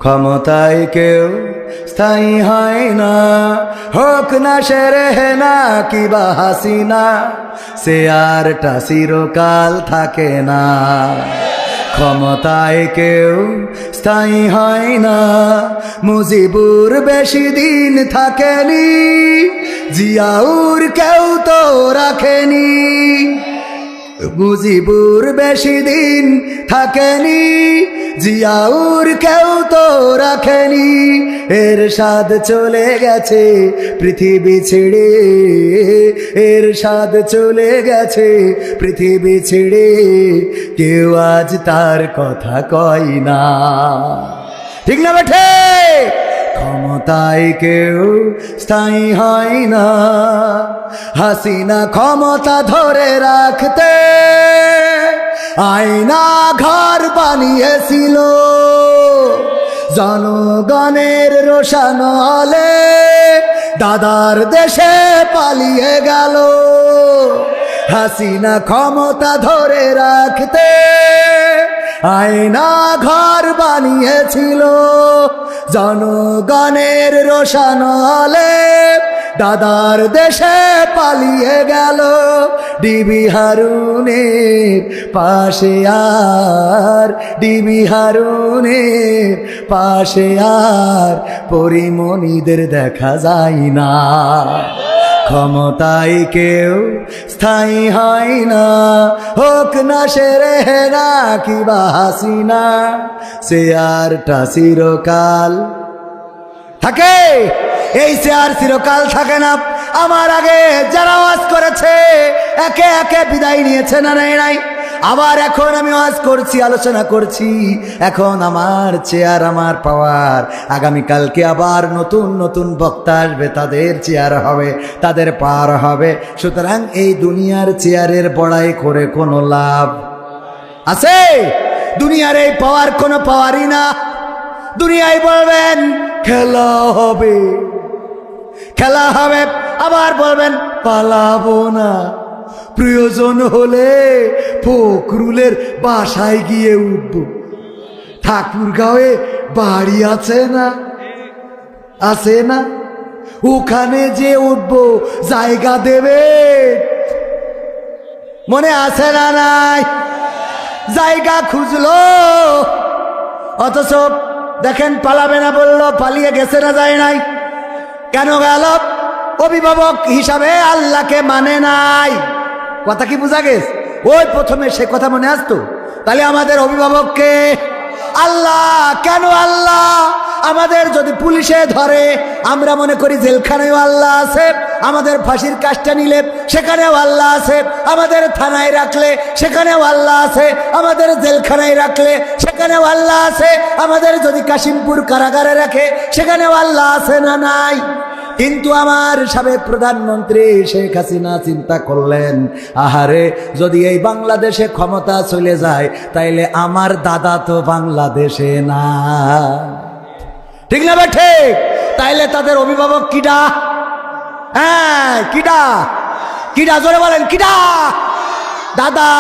ক্ষমতায় কেউ স্থায়ী হয় না, হোক না শেরেনা কিবা হাসিনা, সে আরটা চিরকাল থাকে না। ক্ষমতায় কেউ স্থায়ী হয় না, মুজিবুর বেশি দিন থাকেনি, জিয়াউর কেউ তো রাখেনি। মুজিবুর বেশি দিন থাকেনি, জিয়াউর কেউ তো রাখেনি। এরশাদ চলে গেছে পৃথিবী ছেড়ে, এরশাদ চলে গেছে পৃথিবী ছেড়ে, কেউ আজ তার কথা কয় না। ঠিক না বেঠে? ক্ষমতায় কেউ স্থায়ী হয় না, হাসিনা ক্ষমতা ধরে রাখতে আয়না ঘর বানিয়েছিল, জনগণের রোশন আলে দাদার দেশে পালিয়ে গেল। হাসিনা ক্ষমতা ধরে রাখতে আয়না ঘর বানিয়েছিল, জনগণের রোশন আলে দাদার দেশে পালিয়ে গেল। ডিবি হারুনের পাশে আর, ডিবি হারুনের পাশে আর পরিমণিদের দেখা যায় না। ক্ষমতায় কেউ স্থায়ী হয় না, হোক না শেরেনা কিবা হাসিনা, সে আরটা চিরকাল থাকে। এই চেয়ার চিরকাল থাকে না। আমার আগে যারা ওয়াজ করেছে একে একে বিদায় নিয়েছে না নেয় নাই, আবার এখন আমি ওয়াজ করছি, আলোচনা করছি, এখন আমার চেয়ার আমার পাওয়ার। আগামীকালকে আবার নতুন নতুন বক্তা আসবে, তাদের চেয়ার হবে, তাদের পাওয়ার হবে। সুতরাং এই দুনিয়ার চেয়ারের বড়াই করে কোনো লাভ আছে? দুনিয়ার এই পাওয়ার কোনো পাওয়ারই না। দুনিয়ায় বলবেন খেলা হবে, খেলা হবে, আবার বলবেন পালাবো না, প্রয়োজন হলে ফখরুলের বাসায় গিয়ে উঠব। ঠাকুরগাঁওয়ে বাড়ি আছে না, আছে না, ওখানে যে উঠব, জায়গা দেবে, মনে আছে না নাই? জায়গা খুঁজলো, অথচ দেখেন পালাবে না বললো, পালিয়ে গেছে না যায় নাই? কেন গেল? অভিভাবক হিসাবে আল্লাহকে মানে নাই। কথা কি বোঝা গেছে? ওই প্রথমে সে কথা মনে আসতো। তাহলে আমাদের অভিভাবককে আল্লাহ। কেন আল্লাহ? আমাদের যদি পুলিশে ধরে আমরা মনে করি জেলখানায়ও আল্লাহ আছে, আমাদের ফাঁসির কাজটা নিলে সেখানেও আল্লাহ আছে, আমাদের থানায় রাখলে সেখানেও আল্লাহ আছে, আমাদের জেলখানায় রাখলে সেখানেও আল্লাহ আছে, আমাদের যদি কাশিমপুর কারাগারে রাখে সেখানেও আল্লাহ আছে না নাই? কিন্তু আমার সাবেক প্রধানমন্ত্রী শেখ হাসিনা চিন্তা করলেন, আহারে যদি এই বাংলাদেশে ক্ষমতা চলে যায় তাইলে আমার দাদা তো বাংলাদেশে না। ঠিক না ঠিক? তাইলে তাদের অভিভাবক কিডা? হ্যাঁ কিডা? কিডা জোরে বলেন, কিডা? দাদা।